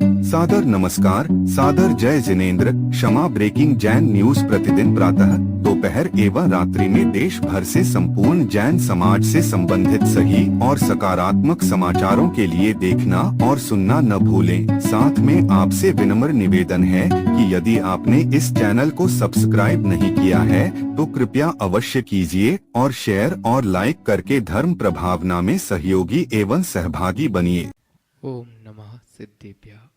सादर नमस्कार, सादर जय जिनेंद्र। क्षमा ब्रेकिंग जैन न्यूज प्रतिदिन प्रातः, दोपहर एवं रात्रि में देश भर से संपूर्ण जैन समाज से संबंधित सही और सकारात्मक समाचारों के लिए देखना और सुनना न भूलें। साथ में आपसे विनम्र निवेदन है कि यदि आपने इस चैनल को सब्सक्राइब नहीं किया है तो कृपया अवश्य कीजिए और शेयर और लाइक करके धर्म प्रभावना में सहयोगी एवं सहभागी बनिए। ओम नमः सिद्धेभ्यः।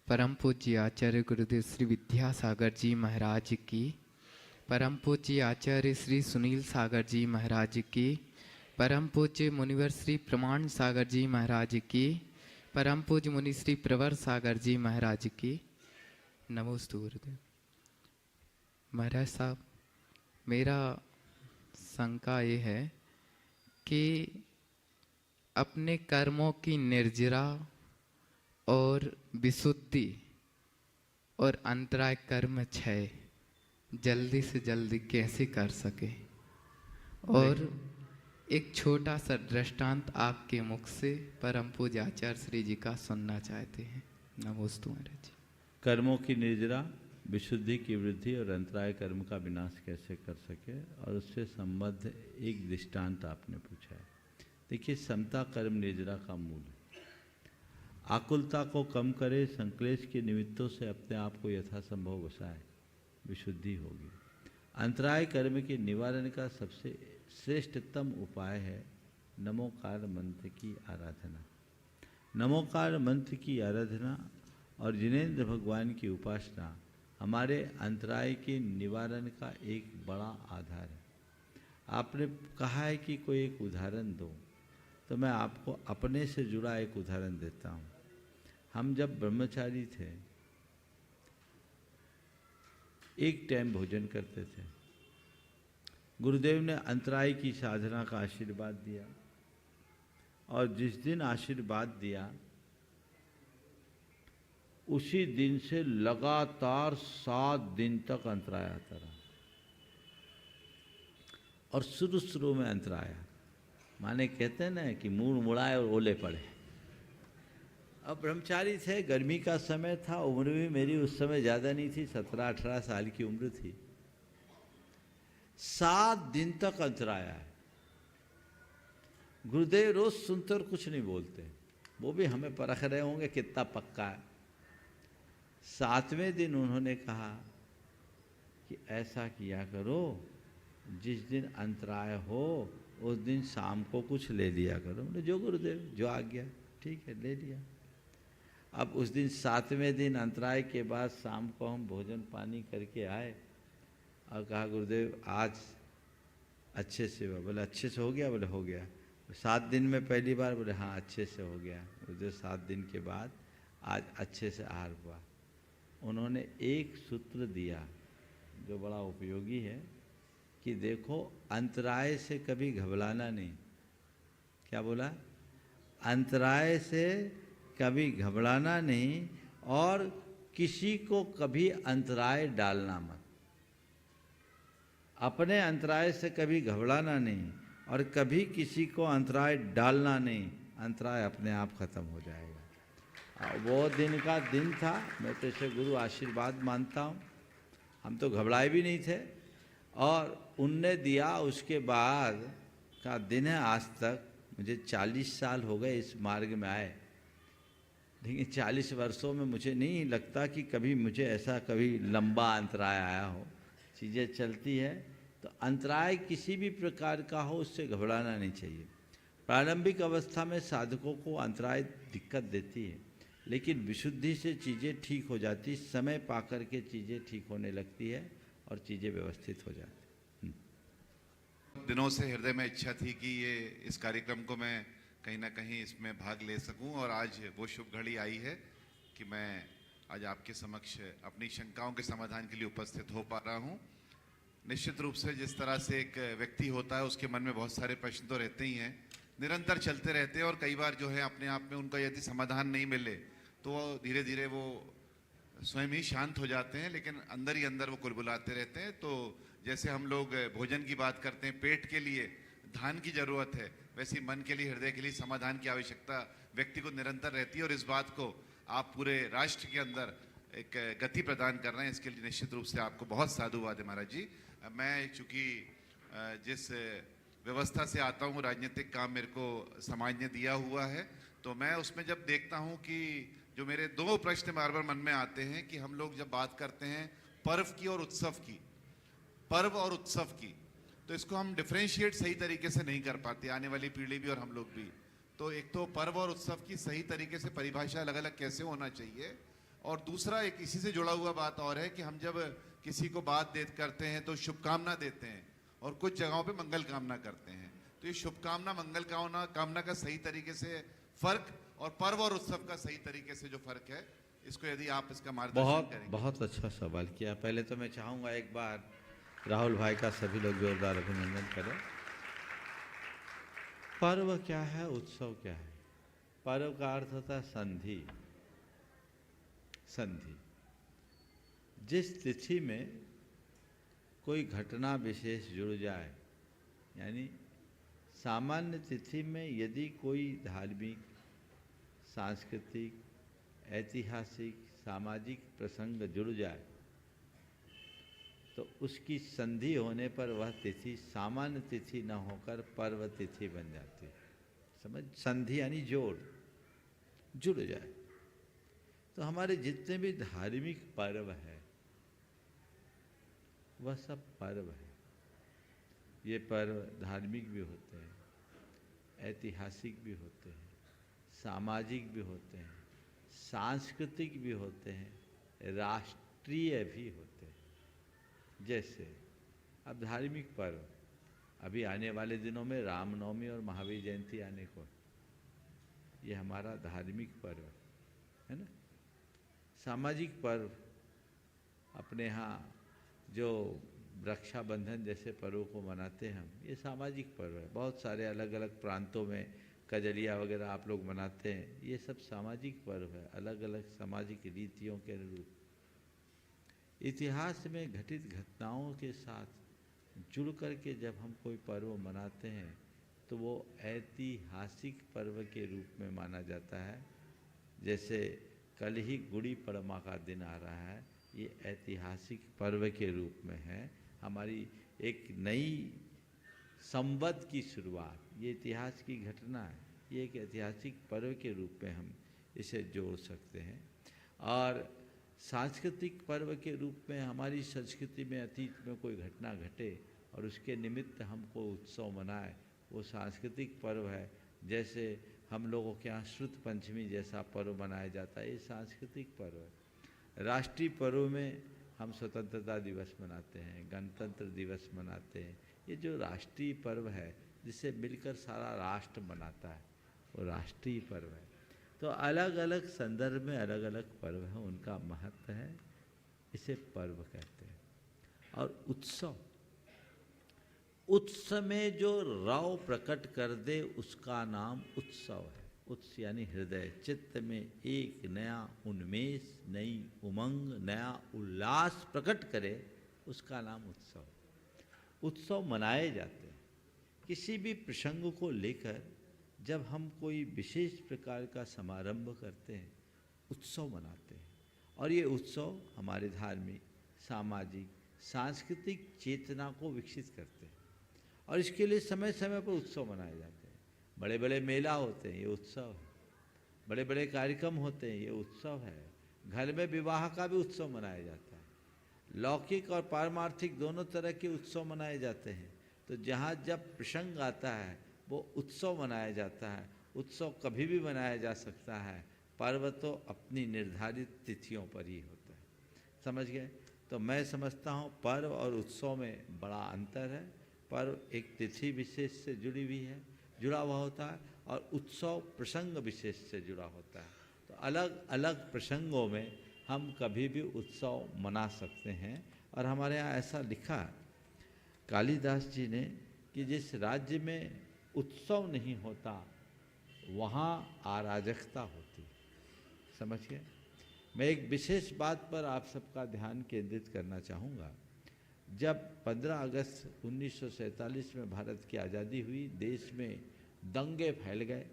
परम पूज्य आचार्य गुरुदेव श्री विद्यासागर जी महाराज की, परम पूज्य आचार्य श्री सुनील सागर जी महाराज की, परम पूज्य मुनिवर श्री प्रमाण सागर जी महाराज की, परम पूज्य मुनि श्री प्रवर सागर जी महाराज की नमोस्तु गुरुदेव। महाराज साहब, मेरा शंका ये है कि अपने कर्मों की निर्जरा और विशुद्धि और अंतराय कर्म क्षय जल्दी से जल्दी कैसे कर सके, और एक छोटा सा दृष्टांत आपके मुख से परम पूज्य आचार्य श्री जी का सुनना चाहते हैं। नमोस्तु महाराज जी। कर्मों की निर्जरा, विशुद्धि की वृद्धि और अंतराय कर्म का विनाश कैसे कर सके, और उससे संबद्ध एक दृष्टांत आपने पूछा है। देखिए, समता कर्म निर्जरा का मूल है। आकुलता को कम करे, संक्लेश के निमित्तों से अपने आप को यथासंभव बसाए, विशुद्धि होगी। अंतराय कर्म के निवारण का सबसे श्रेष्ठतम उपाय है नमोकार मंत्र की आराधना। नमोकार मंत्र की आराधना और जिनेंद्र भगवान की उपासना हमारे अंतराय के निवारण का एक बड़ा आधार है। आपने कहा है कि कोई एक उदाहरण दो, तो मैं आपको अपने से जुड़ा एक उदाहरण देता हूँ। हम जब ब्रह्मचारी थे, एक टाइम भोजन करते थे। गुरुदेव ने अंतराय की साधना का आशीर्वाद दिया, और जिस दिन आशीर्वाद दिया उसी दिन से लगातार 7 दिन तक अंतराय आता रहा। और शुरू में अंतराय, माने कहते हैं ना कि मुड़ मुड़ाए और ओले पड़े। अब ब्रह्मचारी थे, गर्मी का समय था, उम्र भी मेरी उस समय ज़्यादा नहीं थी, 17-18 साल की उम्र थी। 7 दिन तक अंतराया है। गुरुदेव रोज सुनते और कुछ नहीं बोलते, वो भी हमें परख रहे होंगे कितना पक्का है। 7वें दिन उन्होंने कहा कि ऐसा किया करो, जिस दिन अंतराय हो उस दिन शाम को कुछ ले लिया करो। बोले जो गुरुदेव जो आ गया, ठीक है, ले लिया। अब उस दिन 7वें दिन अंतराय के बाद शाम को हम भोजन पानी करके आए और कहा गुरुदेव आज अच्छे से हुआ। बोले अच्छे से हो गया? बोले हो गया। 7 दिन में पहली बार? बोले हाँ अच्छे से हो गया। गुरुदेव 7 दिन के बाद आज अच्छे से आहार हुआ। उन्होंने एक सूत्र दिया जो बड़ा उपयोगी है कि देखो, अंतराय से कभी घबराना नहीं। क्या बोला? अंतराय से कभी घबराना नहीं और किसी को कभी अंतराय डालना मत। अपने अंतराय से कभी घबराना नहीं और कभी किसी को अंतराय डालना नहीं। अंतराय अपने आप खत्म हो जाएगा। वो दिन का दिन था। मैं तो इसे गुरु आशीर्वाद मानता हूँ। हम तो घबराए भी नहीं थे, और उनने दिया। उसके बाद का दिन है आज तक। मुझे 40 साल हो गए इस मार्ग में आए, लेकिन 40 वर्षों में मुझे नहीं लगता कि कभी मुझे ऐसा कभी लंबा अंतराय आया हो। चीज़ें चलती है तो अंतराय किसी भी प्रकार का हो, उससे घबराना नहीं चाहिए। प्रारंभिक अवस्था में साधकों को अंतराय दिक्कत देती है, लेकिन विशुद्धि से चीज़ें ठीक हो जाती, समय पाकर के चीज़ें ठीक होने लगती है और चीज़ें व्यवस्थित हो जाती। दिनों से हृदय में इच्छा थी कि ये इस कार्यक्रम को मैं कहीं ना कहीं इसमें भाग ले सकूं, और आज वो शुभ घड़ी आई है कि मैं आज आपके समक्ष अपनी शंकाओं के समाधान के लिए उपस्थित हो पा रहा हूं। निश्चित रूप से जिस तरह से एक व्यक्ति होता है, उसके मन में बहुत सारे प्रश्न तो रहते ही हैं, निरंतर चलते रहते हैं, और कई बार जो है अपने आप में उनका यदि समाधान नहीं मिले तो धीरे धीरे वो स्वयं ही शांत हो जाते हैं, लेकिन अंदर ही अंदर वो कुलबुलाते रहते हैं। तो जैसे हम लोग भोजन की बात करते हैं, पेट के लिए धान की जरूरत है, वैसे ही मन के लिए, हृदय के लिए समाधान की आवश्यकता व्यक्ति को निरंतर रहती है। और इस बात को आप पूरे राष्ट्र के अंदर एक गति प्रदान कर रहे हैं, इसके लिए निश्चित रूप से आपको बहुत साधुवाद है महाराज जी। मैं चूंकि जिस व्यवस्था से आता हूँ, राजनीतिक काम मेरे को समाज ने दिया हुआ है, तो मैं उसमें जब देखता हूँ कि जो मेरे दो प्रश्न बार बार मन में आते हैं कि हम लोग जब बात करते हैं पर्व की और उत्सव की, पर्व और उत्सव की, तो इसको हम डिफरेंशिएट सही तरीके से नहीं कर पाते, आने वाली पीढ़ी भी और हम लोग भी। तो एक तो पर्व और उत्सव की सही तरीके से परिभाषा अलग अलग कैसे होना चाहिए, और दूसरा एक इसी से जुड़ा हुआ बात और है कि हम जब किसी को बात करते हैं तो शुभकामना देते हैं और कुछ जगहों पे मंगल कामना करते हैं। तो ये शुभकामना मंगल कामना का सही तरीके से फर्क और पर्व और उत्सव का सही तरीके से जो फर्क है, इसको यदि आप इसका मार्गदर्शन करेंगे। बहुत अच्छा सवाल किया। पहले तो मैं चाहूँगा एक बार राहुल भाई का सभी लोग जोरदार अभिनंदन करें। पर्व क्या है, उत्सव क्या है? पर्व का अर्थ होता है संधि। संधि, जिस तिथि में कोई घटना विशेष जुड़ जाए, यानी सामान्य तिथि में यदि कोई धार्मिक, सांस्कृतिक, ऐतिहासिक, सामाजिक प्रसंग जुड़ जाए तो उसकी संधि होने पर वह तिथि सामान्य तिथि न होकर पर्व तिथि बन जाती है। समझ, संधि यानी जोड़, जुड़ जाए। तो हमारे जितने भी धार्मिक पर्व है वह सब पर्व है। ये पर्व धार्मिक भी होते हैं, ऐतिहासिक भी होते हैं, सामाजिक भी होते हैं, सांस्कृतिक भी होते हैं, राष्ट्रीय भी होते हैं। जैसे अब धार्मिक पर्व, अभी आने वाले दिनों में रामनवमी और महावीर जयंती आने को, ये हमारा धार्मिक पर्व है ना। सामाजिक पर्व अपने यहाँ जो रक्षाबंधन जैसे पर्व को मनाते हैं हम, ये सामाजिक पर्व है। बहुत सारे अलग अलग प्रांतों में कजलिया वगैरह आप लोग मनाते हैं, ये सब सामाजिक पर्व है, अलग अलग सामाजिक रीतियों के अनुरूप। इतिहास में घटित घटनाओं के साथ जुड़ करके जब हम कोई पर्व मनाते हैं तो वो ऐतिहासिक पर्व के रूप में माना जाता है। जैसे कल ही गुड़ी पड़वा का दिन आ रहा है, ये ऐतिहासिक पर्व के रूप में है। हमारी एक नई संवत की शुरुआत, ये इतिहास की घटना है, ये एक ऐतिहासिक पर्व के रूप में हम इसे जोड़ सकते हैं। और सांस्कृतिक पर्व के रूप में हमारी संस्कृति में अतीत में कोई घटना घटे और उसके निमित्त हमको उत्सव मनाए, वो सांस्कृतिक पर्व है। जैसे हम लोगों के यहाँ श्रुत पंचमी जैसा पर्व मनाया जाता है, ये सांस्कृतिक पर्व है। राष्ट्रीय पर्व में हम स्वतंत्रता दिवस मनाते हैं, गणतंत्र दिवस मनाते हैं। ये जो राष्ट्रीय पर्व है जिसे मिलकर सारा राष्ट्र मनाता है, वो राष्ट्रीय पर्व है। तो अलग अलग संदर्भ में अलग अलग पर्व हैं, उनका महत्व है, इसे पर्व कहते हैं। और उत्सव, उत्सव में जो रव प्रकट कर दे उसका नाम उत्सव है। उत्स यानी हृदय, चित्त में एक नया उन्मेष, नई उमंग, नया उल्लास प्रकट करे, उसका नाम उत्सव। उत्सव मनाए जाते हैं। किसी भी प्रसंग को लेकर जब हम कोई विशेष प्रकार का समारंभ करते हैं, उत्सव मनाते हैं। और ये उत्सव हमारे धार्मिक, सामाजिक, सांस्कृतिक चेतना को विकसित करते हैं। और इसके लिए समय समय पर उत्सव मनाए जाते हैं। बड़े बड़े मेला होते हैं, ये उत्सव है। बड़े बड़े कार्यक्रम होते हैं, ये उत्सव है। घर में विवाह का भी उत्सव मनाया जाता है। लौकिक और पारमार्थिक दोनों तरह के उत्सव मनाए जाते हैं। तो जहाँ जब प्रसंग आता है वो उत्सव मनाया जाता है। उत्सव कभी भी मनाया जा सकता है, पर्व तो अपनी निर्धारित तिथियों पर ही होता है। समझ गए? तो मैं समझता हूँ पर्व और उत्सव में बड़ा अंतर है। पर्व एक तिथि विशेष से जुड़ा हुआ होता है, और उत्सव प्रसंग विशेष से जुड़ा होता है। तो अलग अलग प्रसंगों में हम कभी भी उत्सव मना सकते हैं। और हमारे यहाँ ऐसा लिखा कालिदास जी ने कि जिस राज्य में उत्सव नहीं होता वहाँ अराजकता होती। समझ गए? मैं एक विशेष बात पर आप सबका ध्यान केंद्रित करना चाहूँगा। जब 15 अगस्त 1947 में भारत की आज़ादी हुई, देश में दंगे फैल गए,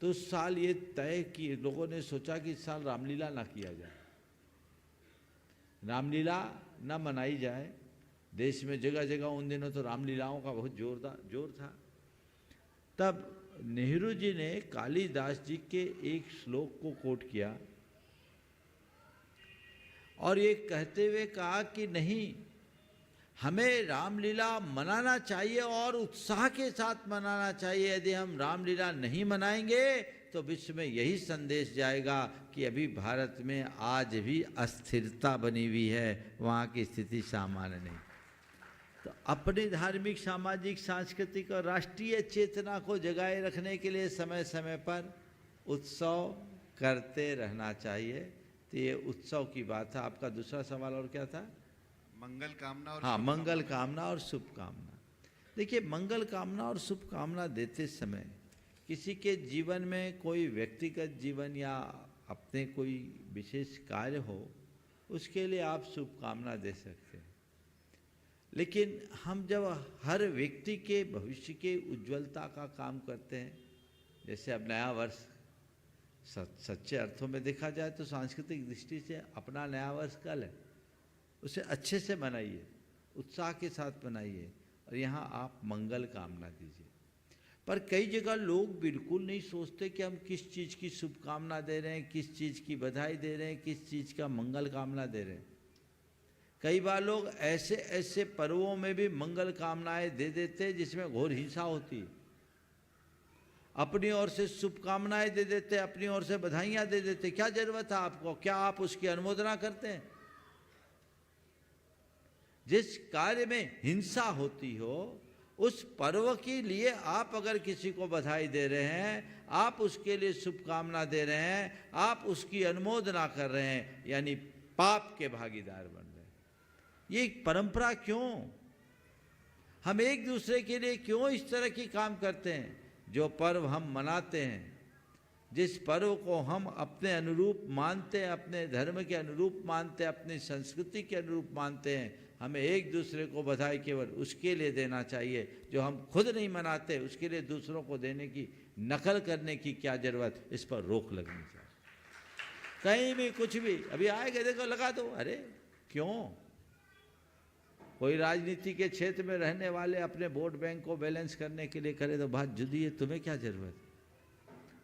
तो उस साल ये तय कि लोगों ने सोचा कि इस साल रामलीला ना किया जाए, रामलीला ना मनाई जाए। देश में जगह जगह उन दिनों तो रामलीलाओं का बहुत जोर था। तब नेहरू जी ने कालिदास जी के एक श्लोक को कोट किया और ये कहते हुए कहा कि नहीं, हमें रामलीला मनाना चाहिए और उत्साह के साथ मनाना चाहिए। यदि हम रामलीला नहीं मनाएंगे तो विश्व में यही संदेश जाएगा कि अभी भारत में आज भी अस्थिरता बनी हुई है, वहाँ की स्थिति सामान्य नहीं। तो अपनी धार्मिक, सामाजिक, सांस्कृतिक और राष्ट्रीय चेतना को जगाए रखने के लिए समय समय पर उत्सव करते रहना चाहिए। तो ये उत्सव की बात है। आपका दूसरा सवाल और क्या था? मंगल कामना और हाँ, मंगल कामना और शुभ कामना। देखिए, मंगल कामना और शुभ कामना देते समय किसी के जीवन में कोई व्यक्तिगत जीवन या अपने कोई विशेष कार्य हो, उसके लिए आप शुभ कामना दे सकते हैं। लेकिन हम जब हर व्यक्ति के भविष्य के उज्ज्वलता का काम करते हैं, जैसे अब नया वर्ष सच्चे अर्थों में देखा जाए तो सांस्कृतिक दृष्टि से अपना नया वर्ष कल है, उसे अच्छे से मनाइए, उत्साह के साथ मनाइए और यहाँ आप मंगल कामना दीजिए। पर कई जगह लोग बिल्कुल नहीं सोचते कि हम किस चीज़ की शुभकामना दे रहे हैं, किस चीज़ की बधाई दे रहे हैं, किस चीज़ का मंगल कामना दे रहे हैं। कई बार लोग ऐसे ऐसे पर्वों में भी मंगल कामनाएं दे देते हैं जिसमें घोर हिंसा होती है। अपनी ओर से शुभकामनाएं दे देते, अपनी ओर से बधाइयाँ दे देते। क्या जरूरत है आपको? क्या आप उसकी अनुमोदना करते हैं? जिस कार्य में हिंसा होती हो, उस पर्व के लिए आप अगर किसी को बधाई दे रहे हैं, आप उसके लिए शुभकामना दे रहे हैं, आप उसकी अनुमोदना कर रहे हैं, यानी पाप के भागीदार बन रहे हैं। ये परंपरा क्यों? हम एक दूसरे के लिए क्यों इस तरह की काम करते हैं? जो पर्व हम मनाते हैं, जिस पर्व को हम अपने अनुरूप मानते हैं, अपने धर्म के अनुरूप मानते हैं, अपनी संस्कृति के अनुरूप मानते हैं, हमें एक दूसरे को बधाई केवल उसके लिए देना चाहिए जो हम खुद नहीं मनाते। उसके लिए दूसरों को देने की, नकल करने की क्या जरूरत? इस पर रोक लगनी चाहिए। कहीं भी कुछ भी अभी आएगा, देखो लगा दो। अरे क्यों? कोई राजनीति के क्षेत्र में रहने वाले अपने वोट बैंक को बैलेंस करने के लिए करे तो बात जुदी है, तुम्हें क्या जरूरत?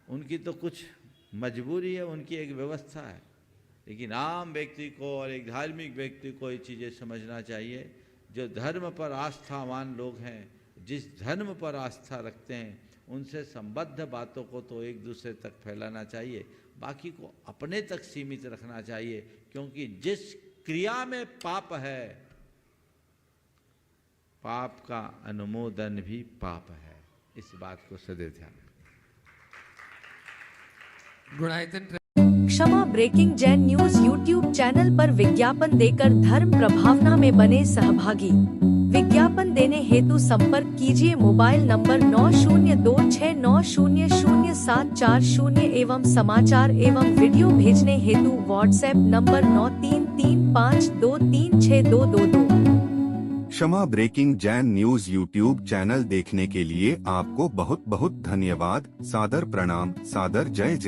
उनकी तो कुछ मजबूरी है, उनकी एक व्यवस्था है। लेकिन आम व्यक्ति को और एक धार्मिक व्यक्ति को ये चीज़ें समझना चाहिए। जो धर्म पर आस्थावान लोग हैं, जिस धर्म पर आस्था रखते हैं, उनसे संबद्ध बातों को तो एक दूसरे तक फैलाना चाहिए, बाकी को अपने तक सीमित रखना चाहिए। क्योंकि जिस क्रिया में पाप है, पाप का अनुमोदन भी पाप है। इस बात को सदैव ध्यान रखें। Gunayatan Kshama breaking Jain news YouTube channel पर विज्ञापन देकर धर्म प्रभावना में बने सहभागी। विज्ञापन देने हेतु संपर्क कीजिए मोबाइल नंबर 9026900740 एवं समाचार एवं वीडियो भेजने हेतु WhatsApp number 9335236222। Kshama breaking Jain news YouTube channel देखने के लिए आपको बहुत बहुत धन्यवाद। सादर प्रणाम, सादर जय जिनेंद्र।